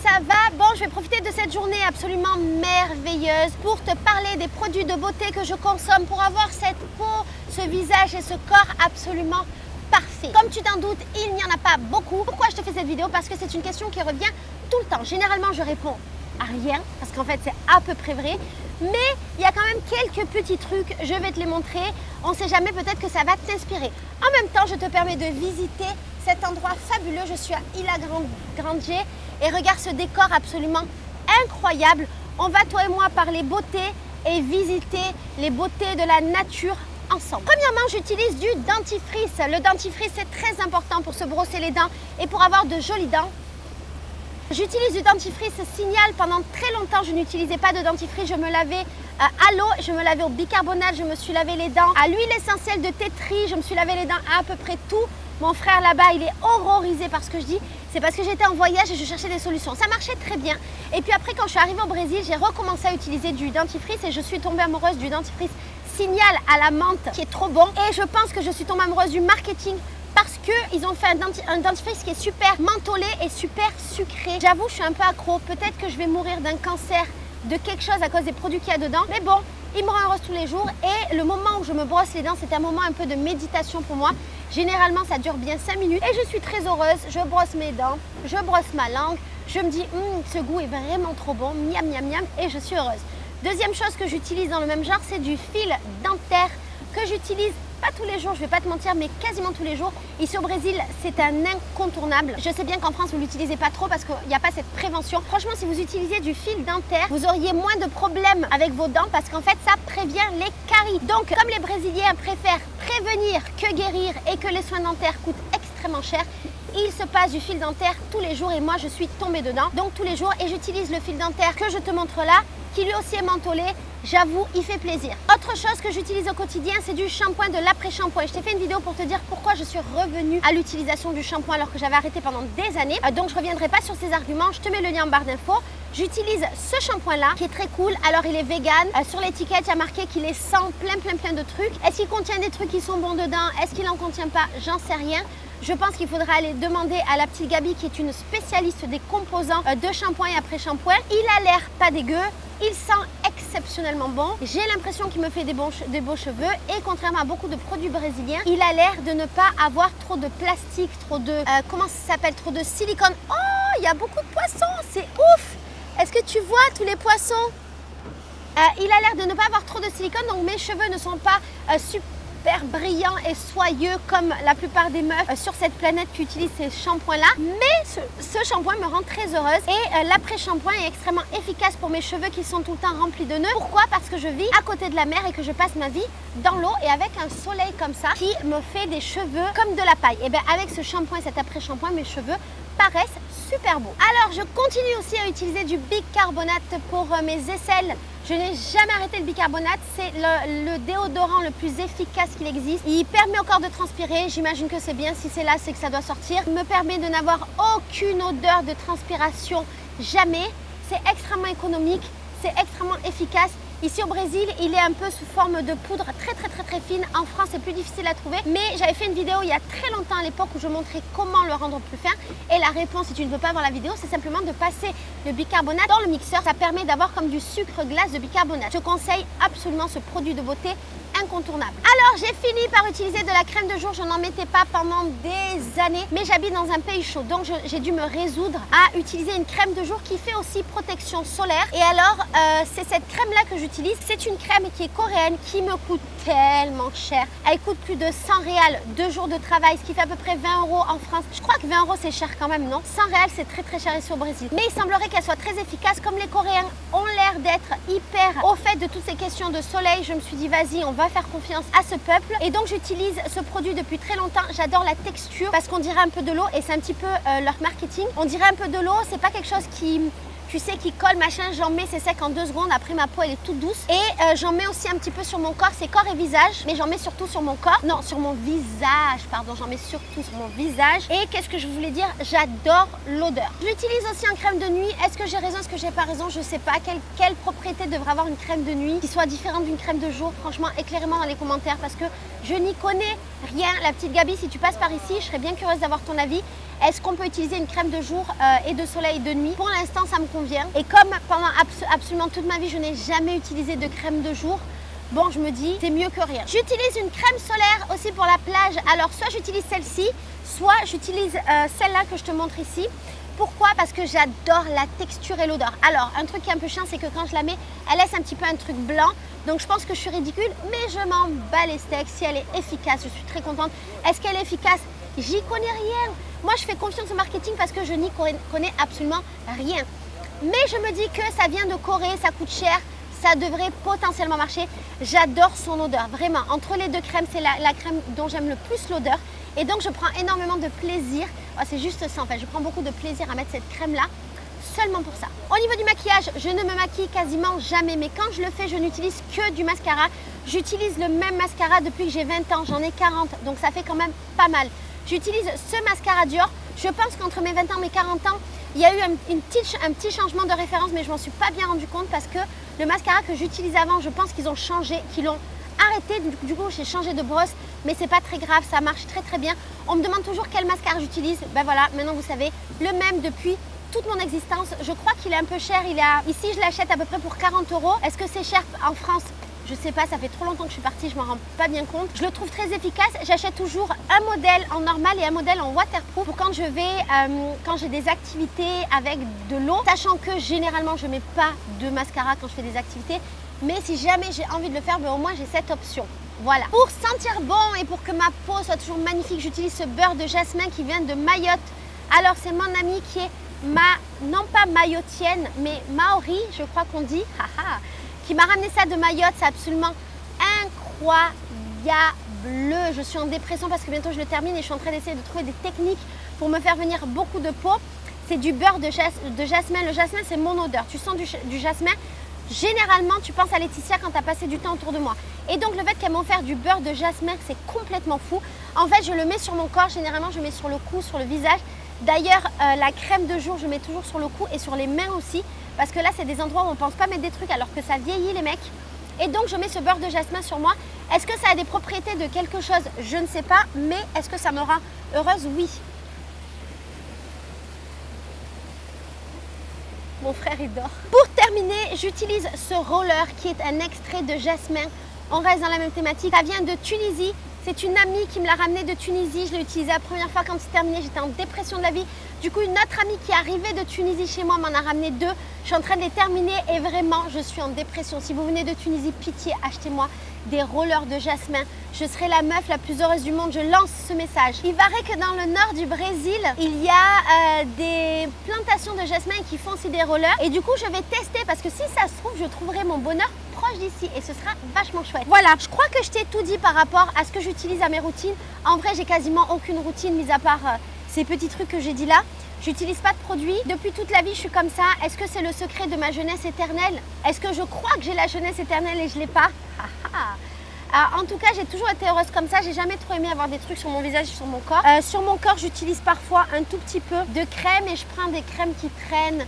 ça va? Bon, je vais profiter de cette journée absolument merveilleuse pour te parler des produits de beauté que je consomme pour avoir cette peau, ce visage et ce corps absolument parfait. Comme tu t'en doutes, il n'y en a pas beaucoup. Pourquoi je te fais cette vidéo? Parce que c'est une question qui revient tout le temps. Généralement, je réponds à rien parce qu'en fait, c'est à peu près vrai. Mais il y a quand même quelques petits trucs, je vais te les montrer. On ne sait jamais, peut-être que ça va t'inspirer. En même temps, je te permets de visiter cet endroit fabuleux. Je suis à Isla Grande et regarde ce décor absolument incroyable. On va, toi et moi, parler beauté et visiter les beautés de la nature ensemble. Premièrement, j'utilise du dentifrice. Le dentifrice, c'est très important pour se brosser les dents et pour avoir de jolies dents. J'utilise du dentifrice Signal. Pendant très longtemps, je n'utilisais pas de dentifrice. Je me lavais à l'eau, je me lavais au bicarbonate, je me suis lavé les dents à l'huile essentielle de thé tri, je me suis lavé les dents à peu près tout. Mon frère là-bas, il est horrorisé par ce que je dis. C'est parce que j'étais en voyage et je cherchais des solutions. Ça marchait très bien. Et puis après, quand je suis arrivée au Brésil, j'ai recommencé à utiliser du dentifrice et je suis tombée amoureuse du dentifrice Signal à la menthe qui est trop bon. Et je pense que je suis tombée amoureuse du marketing parce qu'ils ont fait un dentifrice qui est super mentholé et super sucré. J'avoue, je suis un peu accro. Peut-être que je vais mourir d'un cancer, de quelque chose à cause des produits qu'il y a dedans. Mais bon, il me rend heureuse tous les jours. Et le moment où je me brosse les dents, c'est un moment un peu de méditation pour moi. Généralement, ça dure bien 5 minutes. Et je suis très heureuse. Je brosse mes dents, je brosse ma langue. Je me dis, ce goût est vraiment trop bon. Miam, miam, miam. Et je suis heureuse. Deuxième chose que j'utilise dans le même genre, c'est du fil dentaire que j'utilise pas tous les jours, je vais pas te mentir, mais quasiment tous les jours. Ici au Brésil, c'est un incontournable. Je sais bien qu'en France, vous l'utilisez pas trop parce qu'il n'y a pas cette prévention. Franchement, si vous utilisiez du fil dentaire, vous auriez moins de problèmes avec vos dents parce qu'en fait, ça prévient les caries. Donc, comme les Brésiliens préfèrent prévenir que guérir et que les soins dentaires coûtent extrêmement cher, il se passe du fil dentaire tous les jours et moi, je suis tombée dedans. Donc, tous les jours, et j'utilise le fil dentaire que je te montre là, qui lui aussi est mentholé. J'avoue, il fait plaisir. Autre chose que j'utilise au quotidien, c'est du shampoing, de l'après-shampoing. Je t'ai fait une vidéo pour te dire pourquoi je suis revenue à l'utilisation du shampoing alors que j'avais arrêté pendant des années. Donc, je ne reviendrai pas sur ces arguments. Je te mets le lien en barre d'infos. J'utilise ce shampoing-là qui est très cool. Alors, il est vegan. Sur l'étiquette, il y a marqué qu'il est sans plein de trucs. Est-ce qu'il contient des trucs qui sont bons dedans? Est-ce qu'il n'en contient pas? J'en sais rien. Je pense qu'il faudra aller demander à la petite Gabi qui est une spécialiste des composants de shampoing et après-shampoing. Il a l'air pas dégueu. Il sent exceptionnellement bon. J'ai l'impression qu'il me fait des beaux cheveux et contrairement à beaucoup de produits brésiliens, il a l'air de ne pas avoir trop de plastique, trop de... comment ça s'appelle? Trop de silicone. Oh, il y a beaucoup de poissons, c'est ouf! Est-ce que tu vois tous les poissons? Il a l'air de ne pas avoir trop de silicone, donc mes cheveux ne sont pas super brillant et soyeux comme la plupart des meufs sur cette planète qui utilisent ces shampoings là, mais ce shampoing me rend très heureuse et l'après-shampoing est extrêmement efficace pour mes cheveux qui sont tout le temps remplis de nœuds. Pourquoi? Parce que je vis à côté de la mer et que je passe ma vie dans l'eau et avec un soleil comme ça qui me fait des cheveux comme de la paille. Et bien avec ce shampoing et cet après-shampoing, mes cheveux paraissent super beaux. Alors je continue aussi à utiliser du bicarbonate pour mes aisselles. Je n'ai jamais arrêté le bicarbonate, c'est le déodorant le plus efficace qu'il existe. Il permet au corps de transpirer, j'imagine que c'est bien, si c'est là, c'est que ça doit sortir. Il me permet de n'avoir aucune odeur de transpiration, jamais. C'est extrêmement économique, c'est extrêmement efficace. Ici au Brésil, il est un peu sous forme de poudre très fine. En France, c'est plus difficile à trouver. Mais j'avais fait une vidéo il y a très longtemps à l'époque où je montrais comment le rendre plus fin. Et la réponse, si tu ne veux pas voir la vidéo, c'est simplement de passer le bicarbonate dans le mixeur. Ça permet d'avoir comme du sucre glace de bicarbonate. Je conseille absolument ce produit de beauté incontournable. Alors j'ai fini par utiliser de la crème de jour, je n'en mettais pas pendant des années, mais j'habite dans un pays chaud, donc j'ai dû me résoudre à utiliser une crème de jour qui fait aussi protection solaire. Et alors c'est cette crème là que j'utilise, c'est une crème qui est coréenne, qui me coûte tellement cher. Elle coûte plus de 100 réals, 2 jours de travail, ce qui fait à peu près 20 € en France. Je crois que 20 € c'est cher quand même, non? 100 réals c'est très cher ici au Brésil. Mais il semblerait qu'elle soit très efficace, comme les Coréens ont l'air d'être hyper au fait de toutes ces questions de soleil. Je me suis dit vas-y, on va faire confiance à ce peuple et donc j'utilise ce produit depuis très longtemps. J'adore la texture parce qu'on dirait un peu de l'eau et c'est un petit peu leur marketing. On dirait un peu de l'eau, c'est pas quelque chose qui... tu sais, qui colle, machin, j'en mets, c'est sec en 2 secondes. Après, ma peau, elle est toute douce. Et j'en mets aussi un petit peu sur mon corps, c'est corps et visage. Mais j'en mets surtout sur mon corps. Non, sur mon visage, pardon. J'en mets surtout sur mon visage. Et qu'est-ce que je voulais dire? J'adore l'odeur. Je l'utilise aussi en crème de nuit. Est-ce que j'ai raison? Est-ce que j'ai pas raison? Je sais pas. Quelle propriété devrait avoir une crème de nuit qui soit différente d'une crème de jour? Franchement, éclairez-moi dans les commentaires parce que je n'y connais rien. La petite Gabi, si tu passes par ici, je serais bien curieuse d'avoir ton avis. Est-ce qu'on peut utiliser une crème de jour et de soleil de nuit? Pour l'instant, ça me convient. Et comme pendant absolument toute ma vie, je n'ai jamais utilisé de crème de jour, bon, je me dis, c'est mieux que rien. J'utilise une crème solaire aussi pour la plage. Alors, soit j'utilise celle-ci, soit j'utilise celle-là que je te montre ici. Pourquoi? Parce que j'adore la texture et l'odeur. Alors, un truc qui est un peu chiant, c'est que quand je la mets, elle laisse un petit peu un truc blanc. Donc, je pense que je suis ridicule, mais je m'en bats les steaks. Si elle est efficace, je suis très contente. Est-ce qu'elle est efficace? J'y connais rien. Moi, je fais confiance au marketing parce que je n'y connais absolument rien. Mais je me dis que ça vient de Corée, ça coûte cher. Ça devrait potentiellement marcher. J'adore son odeur, vraiment. Entre les deux crèmes, c'est la crème dont j'aime le plus l'odeur. Et donc, je prends énormément de plaisir. Oh, c'est juste ça, en fait. Je prends beaucoup de plaisir à mettre cette crème-là, seulement pour ça. Au niveau du maquillage, je ne me maquille quasiment jamais. Mais quand je le fais, je n'utilise que du mascara. J'utilise le même mascara depuis que j'ai 20 ans. J'en ai 40, donc ça fait quand même pas mal. J'utilise ce mascara Dior. Je pense qu'entre mes 20 ans et mes 40 ans, il y a eu un petit changement de référence, mais je m'en suis pas bien rendu compte parce que le mascara que j'utilisais avant, je pense qu'ils ont changé, qu'ils l'ont arrêté. Du coup, j'ai changé de brosse, mais c'est pas très grave, ça marche très très bien. On me demande toujours quel mascara j'utilise. Ben voilà, maintenant vous savez, le même depuis toute mon existence. Je crois qu'il est un peu cher. Ici, je l'achète à peu près pour 40 €. Est-ce que c'est cher en France? Je sais pas, ça fait trop longtemps que je suis partie, je m'en rends pas bien compte. Je le trouve très efficace. J'achète toujours un modèle en normal et un modèle en waterproof pour quand je vais, quand j'ai des activités avec de l'eau. Sachant que généralement, je mets pas de mascara quand je fais des activités. Mais si jamais j'ai envie de le faire, ben au moins j'ai cette option. Voilà. Pour sentir bon et pour que ma peau soit toujours magnifique, j'utilise ce beurre de jasmin qui vient de Mayotte. Alors, c'est mon amie qui est non pas mayotienne, mais maori, je crois qu'on dit. Haha, qui m'a ramené ça de Mayotte. C'est absolument incroyable. Je suis en dépression parce que bientôt je le termine et je suis en train d'essayer de trouver des techniques pour me faire venir beaucoup de peau. C'est du beurre de jasmin. Le jasmin, c'est mon odeur. Tu sens du jasmin. Généralement, tu penses à Laetitia quand tu as passé du temps autour de moi. Et donc, le fait qu'elle m'a offert du beurre de jasmin, c'est complètement fou. En fait, je le mets sur mon corps. Généralement, je mets sur le cou, sur le visage. D'ailleurs, la crème de jour, je mets toujours sur le cou et sur les mains aussi. Parce que là, c'est des endroits où on ne pense pas mettre des trucs alors que ça vieillit les mecs. Et donc, je mets ce beurre de jasmin sur moi. Est-ce que ça a des propriétés de quelque chose? Je ne sais pas. Mais est-ce que ça me rend heureuse? Oui. Mon frère, il dort. Pour terminer, j'utilise ce roller qui est un extrait de jasmin. On reste dans la même thématique. Ça vient de Tunisie. C'est une amie qui me l'a ramené de Tunisie. Je l'ai utilisé la première fois quand c'est terminé. J'étais en dépression de la vie. Du coup, une autre amie qui est arrivée de Tunisie chez moi m'en a ramené 2. Je suis en train de les terminer et vraiment, je suis en dépression. Si vous venez de Tunisie, pitié, achetez-moi des rollers de jasmin. Je serai la meuf la plus heureuse du monde. Je lance ce message. Il paraît que dans le nord du Brésil, il y a des plantations de jasmin qui font aussi des rollers. Et du coup, je vais tester parce que si ça se trouve, je trouverai mon bonheur proche d'ici et ce sera vachement chouette. Voilà, je crois que je t'ai tout dit par rapport à ce que j'utilise à mes routines. En vrai, j'ai quasiment aucune routine mis à part ces petits trucs que j'ai dit là. J'utilise pas de produits. Depuis toute la vie, je suis comme ça. Est-ce que c'est le secret de ma jeunesse éternelle? Est-ce que je crois que j'ai la jeunesse éternelle et je l'ai pas? En tout cas, j'ai toujours été heureuse comme ça. J'ai jamais trop aimé avoir des trucs sur mon visage, sur mon corps. Sur mon corps, j'utilise parfois un tout petit peu de crème et je prends des crèmes qui traînent.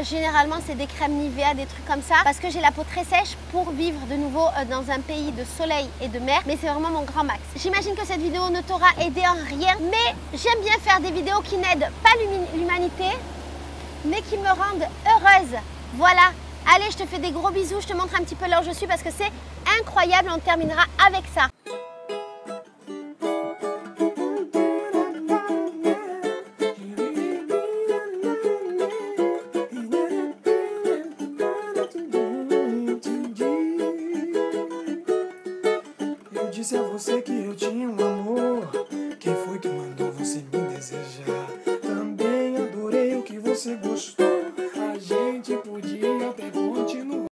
Généralement, c'est des crèmes Nivea, des trucs comme ça, parce que j'ai la peau très sèche pour vivre de nouveau dans un pays de soleil et de mer. Mais c'est vraiment mon grand max. J'imagine que cette vidéo ne t'aura aidé en rien, mais j'aime bien faire des vidéos qui n'aident pas l'humanité, mais qui me rendent heureuse. Voilà. Allez, je te fais des gros bisous. Je te montre un petit peu là où je suis parce que c'est incroyable. On terminera avec ça. Disse a você que eu tinha amor. Quem foi que mandou você me desejar? Também adorei o que você gostou.